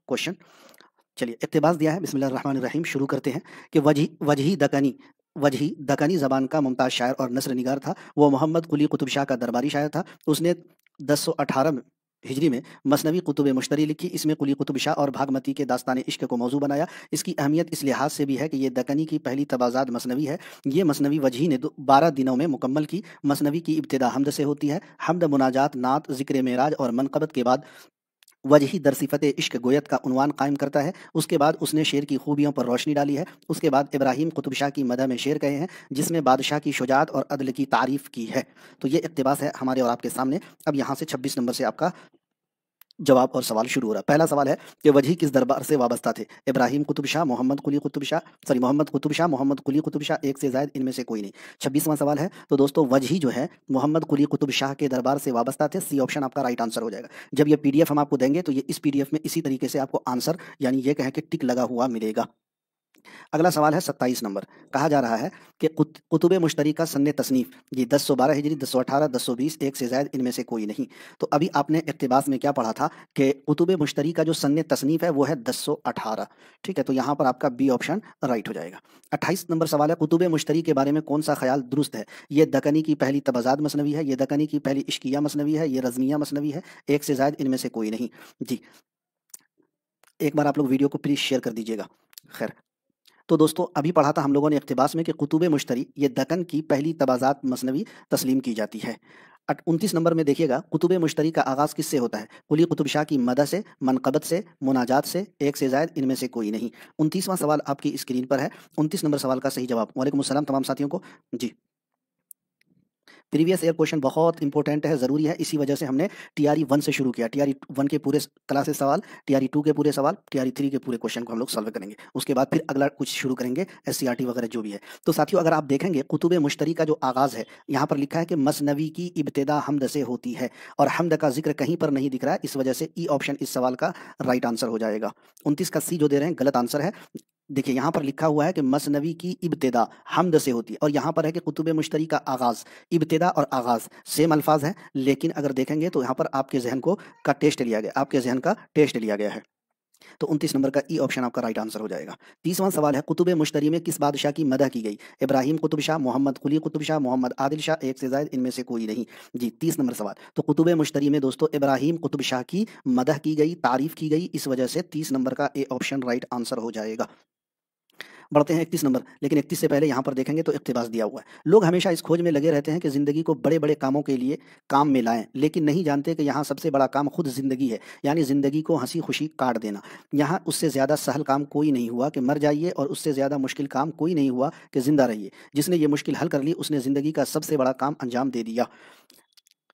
Question. चलिए, इक़्तिबास दिया है, बिस्मिल्लाहिर्रहमानिर्रहीम। शुरू करते हैं कि वजही दकनी ज़बान का मुमताज़ शायर और नस्र निगार था। वो मोहम्मद कुली कुतुब शाह का दरबारी शायर था। उसने 1018 हिजरी में मसनवी कुतुब मुश्तरी लिखी। इसमें कुली कुतुब शाह और भागमती के दास्तान इश्क को मौजू बनाया। इसकी अहमियत इस लिहाज से भी है कि ये दकनी की पहली तबाज़ात मसनवी है। ये मसनवी वजही ने 12 दिनों में मुकम्मल की। मसनवी की इब्तिदा हमद से होती है। हमद, मुनाजात, नात, ज़िक्र मेराज और मनक़बत के बाद वजही दरसिफ़त इश्क गोयत का उन्वान कायम करता है। उसके बाद उसने शेर की खूबियों पर रोशनी डाली है। उसके बाद इब्राहिम कुतुब शाह की मदह में शेर कहे हैं, जिसमें बादशाह की शुजाअत और अदल की तारीफ़ की है। तो ये इक़्तिबास है हमारे और आपके सामने। अब यहाँ से 26 नंबर से आपका जवाब और सवाल शुरू हो रहा है। पहला सवाल है कि वजही किस दरबार से वाबस्ता थे? इब्राहिम कुतुब शाह, मोहम्मद कुली कुतुब शाह, मोहम्मद कुतुब शाह, मोहम्मद कुली कुतुब शाह, एक से ज़ायद, इनमें से कोई नहीं। 26वां सवाल है, तो दोस्तों वजही जो है मोहम्मद कुली कुतुब शाह के दरबार से वाबस्ता थे। सी ऑप्शन आपका राइट आंसर हो जाएगा। जब ये पीडीएफ हम आपको देंगे तो ये इस पीडीएफ में इसी तरीके से आपको आंसर, यानी ये कहें कि टिक लगा हुआ मिलेगा। अगला सवाल है 27 नंबर। कहा जा रहा है कि कुतुब मुश्तरी का सन्ने तसनीफ, ये 1012 हिजरी, 1018, 1020, एक से ज़ायद, इनमें से कोई नहीं। तो अभी आपने इक़्तिबास में क्या पढ़ा था कि कुतुब मुश्तरी का जो सन्ने तसनीफ है वो है 1018। ठीक है, तो यहाँ पर आपका बी ऑप्शन राइट हो जाएगा। 28 नंबर सवाल है, कुतुब मुश्तरी के बारे में कौन सा ख्याल दुरुस्त है? ये दकनी की पहली तबाज़ात मसनवी है, ये दकनी की पहली इश्किया मसनवी है, ये रज़मिया मसनवी है, एक से ज़ायद, इनमें से कोई नहीं। जी, एक बार आप लोग वीडियो को प्लीज़ शेयर कर दीजिएगा। खैर, तो दोस्तों अभी पढ़ा था हम लोगों ने इक़्तिबास में कि कुतुब मुश्तरी ये दक्कन की पहली तबाज़ात मसनवी तस्लीम की जाती है। 29 नंबर में देखिएगा, कुतुब मुश्तरी का आगाज़ किससे होता है? कुली कुतुब शाह की मदह से, मनक़बत से, मुनाजात से, एक से ज़ायद, इनमें से कोई नहीं। 29वां सवाल आपकी स्क्रीन पर है। 29 नंबर सवाल का सही जवाब, वालेकुम अस्सलाम तमाम साथियों को। जी, प्रीवियस ईयर क्वेश्चन बहुत इंपॉर्टेंट है, ज़रूरी है, इसी वजह से हमने टीआरई 1 से शुरू किया। टीआरई 1 के पूरे क्लासेस सवाल, टीआरई 2 के पूरे सवाल, टीआरई 3 के पूरे क्वेश्चन को हम लोग सॉल्व करेंगे। उसके बाद फिर अगला कुछ शुरू करेंगे, एससीईआरटी वगैरह जो भी है। तो साथियों अगर आप देखेंगे कुतुब मुश्तरी का जो आगाज़ है, यहाँ पर लिखा है कि मसनवी की इब्तिदा हमद से होती है, और हमद का जिक्र कहीं पर नहीं दिख रहा है। इस वजह से ई ऑप्शन इस सवाल का राइट आंसर हो जाएगा। 29 का सी जो दे रहे हैं गलत आंसर है। देखिए यहाँ पर लिखा हुआ है कि मसनवी की इब्तिदा हमद से होती है, और यहाँ पर है कि कुतुब मुश्तरी का आगाज़। इब्तिदा और आगाज़ सेम अल्फाज हैं, लेकिन अगर देखेंगे तो यहाँ पर आपके जहन का टेस्ट लिया गया, आपके जहन का टेस्ट लिया गया है। तो 29 नंबर का ई ऑप्शन आपका राइट आंसर हो जाएगा। 30वां सवाल है, कुतुब मुश्तरी में किस बादशाह की मदह की गई? इब्राहिम कुतुब शाह, मोहम्मद कुली कुतुब शाह, मोहम्मद आदिल शाह, एक से ज़ायद, इनमें से कोई नहीं। जी, 30 नंबर सवाल, तो कुतुब मुश्तरी में दोस्तों इब्राहिम कुतुब शाह की मदह की गई, तारीफ़ की गई, इस वजह से 30 नंबर का ए ऑप्शन राइट आंसर हो जाएगा। बढ़ते हैं 31 नंबर, लेकिन 31 से पहले यहाँ पर देखेंगे तो इक़्तिबास दिया हुआ है। लोग हमेशा इस खोज में लगे रहते हैं कि ज़िंदगी को बड़े बड़े कामों के लिए काम में लाएं, लेकिन नहीं जानते कि यहाँ सबसे बड़ा काम खुद ज़िंदगी है, यानी ज़िंदगी को हंसी खुशी काट देना। यहाँ उससे ज़्यादा सहल काम कोई नहीं हुआ कि मर जाइए, और उससे ज़्यादा मुश्किल काम कोई नहीं हुआ कि ज़िंदा रहिए। जिसने ये मुश्किल हल कर ली उसने ज़िंदगी का सबसे बड़ा काम अंजाम दे दिया।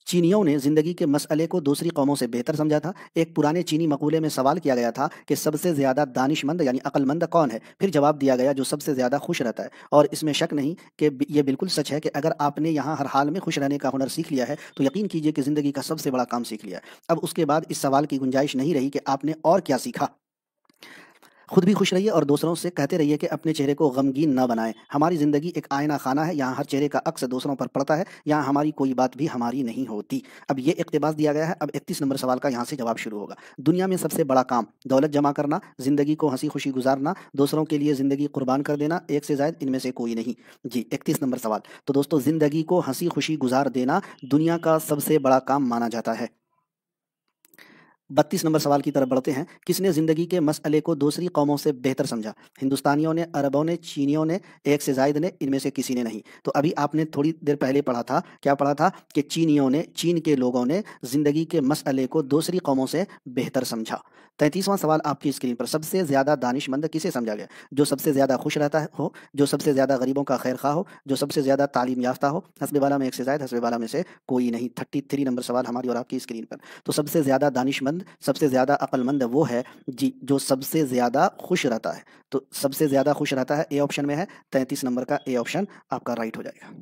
चीनियों ने ज़िंदगी के मसले को दूसरी कौमों से बेहतर समझा था। एक पुराने चीनी मकूले में सवाल किया गया था कि सबसे ज़्यादा दानिशमंद यानी अक्लमंद कौन है? फिर जवाब दिया गया जो सबसे ज़्यादा खुश रहता है। और इसमें शक नहीं कि ये बिल्कुल सच है कि अगर आपने यहाँ हर हाल में खुश रहने का हुनर सीख लिया है तो यकीन कीजिए कि ज़िंदगी का सबसे बड़ा काम सीख लिया है। अब उसके बाद इस सवाल की गुंजाइश नहीं रही कि आपने और क्या सीखा। खुद भी खुश रहिए और दूसरों से कहते रहिए कि अपने चेहरे को गमगीन न बनाएं। हमारी ज़िंदगी एक आईना खाना है, यहाँ हर चेहरे का अक्स दूसरों पर पड़ता है, यहाँ हमारी कोई बात भी हमारी नहीं होती। अब ये इक़्तिबास दिया गया है। अब 31 नंबर सवाल का यहाँ से जवाब शुरू होगा। दुनिया में सबसे बड़ा काम दौलत जमा करना, ज़िंदगी को हंसी खुशी गुजारना, दूसरों के लिए ज़िंदगी कुर्बान कर देना, एक से ज़ायद, इनमें से कोई नहीं। जी, 31 नंबर सवाल, तो दोस्तों ज़िंदगी को हंसी खुशी गुजार देना दुनिया का सबसे बड़ा काम माना जाता है। 32 नंबर सवाल की तरफ बढ़ते हैं। किसने ज़िंदगी के मसले को दूसरी कौमों से बेहतर समझा? हिंदुस्तानियों ने, अरबों ने, चीनियों ने, एक से ज़ायद ने, इनमें से किसी ने नहीं। तो अभी आपने थोड़ी देर पहले पढ़ा था, क्या पढ़ा था कि चीनियों ने, चीन के लोगों ने ज़िंदगी के मसले को दूसरी कौमों से बेहतर समझा। 33वां सवाल आपकी स्क्रीन पर, सबसे ज़्यादा दानिशमंद किसे समझा गया? जो सबसे ज़्यादा खुश रहता है हो, जो सबसे ज़्यादा गरीबों का खैर खा हो, जो सबसे ज़्यादा तालीम याफ्ता हो। हस्बे वाला में एक से ज़ायद, हस्बे वाला में से कोई नहीं। 33 नंबर सवाल हमारी और आपकी स्क्रीन पर। तो सबसे ज़्यादा दानिशमंद, सबसे ज़्यादा अक्लमंद वो है जी जो सबसे ज़्यादा खुश रहता है। तो सबसे ज़्यादा खुश रहता है ए ऑप्शन में है। 33 नंबर का ए ऑप्शन आपका राइट हो जाएगा।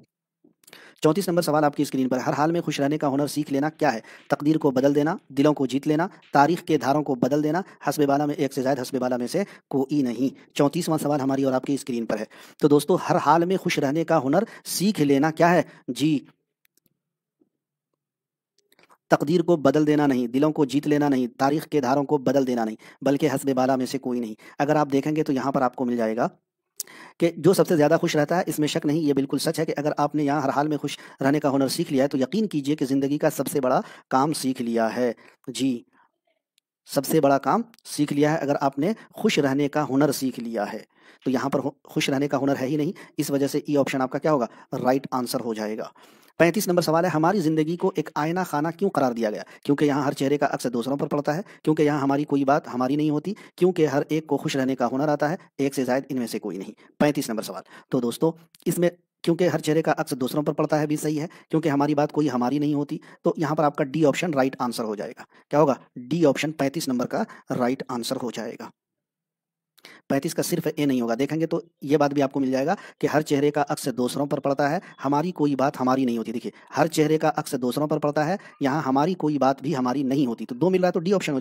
34 नंबर सवाल आपकी स्क्रीन पर, हर हाल में खुश रहने का हुनर सीख लेना क्या है? तकदीर को बदल देना, दिलों को जीत लेना, तारीख के धारों को बदल देना, हस्बे वाला में एक से ज़ायद, हस्बे वाला में से कोई नहीं। 34वां सवाल हमारी और आपकी स्क्रीन पर है। तो दोस्तों हर हाल में खुश रहने का हुनर सीख लेना क्या है? जी, तकदीर को बदल देना नहीं, दिलों को जीत लेना नहीं, तारीख के धारों को बदल देना नहीं, बल्कि हस्ब बाला में से कोई नहीं। अगर आप देखेंगे तो यहाँ पर आपको मिल जाएगा कि जो सबसे ज़्यादा खुश रहता है, इसमें शक नहीं, ये बिल्कुल सच है कि अगर आपने यहाँ हर हाल में खुश रहने का हुनर सीख लिया है तो यकीन कीजिए कि ज़िंदगी का सबसे बड़ा काम सीख लिया है। जी, सबसे बड़ा काम सीख लिया है अगर आपने खुश रहने का हुनर सीख लिया है। तो यहाँ पर खुश रहने का हुनर है ही नहीं, इस वजह से ई ऑप्शन आपका क्या होगा, राइट आंसर हो जाएगा। 35 नंबर सवाल है, हमारी ज़िंदगी को एक आईना खाना क्यों करार दिया गया? क्योंकि यहाँ हर चेहरे का अक्स दूसरों पर पड़ता है, क्योंकि यहाँ हमारी कोई बात हमारी नहीं होती, क्योंकि हर एक को खुश रहने का हुनर आता है, एक से ज़ायद इनमें से कोई नहीं। 35 नंबर सवाल। तो दोस्तों इसमें क्योंकि हर चेहरे का अक्स दूसरों पर पड़ता है भी सही है, क्योंकि हमारी बात कोई हमारी नहीं होती, तो यहाँ पर आपका डी ऑप्शन राइट आंसर हो जाएगा। क्या होगा? डी ऑप्शन 35 नंबर का राइट आंसर हो जाएगा। 35 का सिर्फ ए नहीं होगा। देखेंगे तो ये बात भी आपको मिल जाएगा कि हर चेहरे का अक्स दूसरों पर पड़ता है, हमारी कोई बात हमारी नहीं होती। देखिए, हर चेहरे का अक्स दूसरों पर पड़ता है, यहाँ हमारी कोई बात भी हमारी नहीं होती। तो 2 मिल रहा है तो डी ऑप्शन हो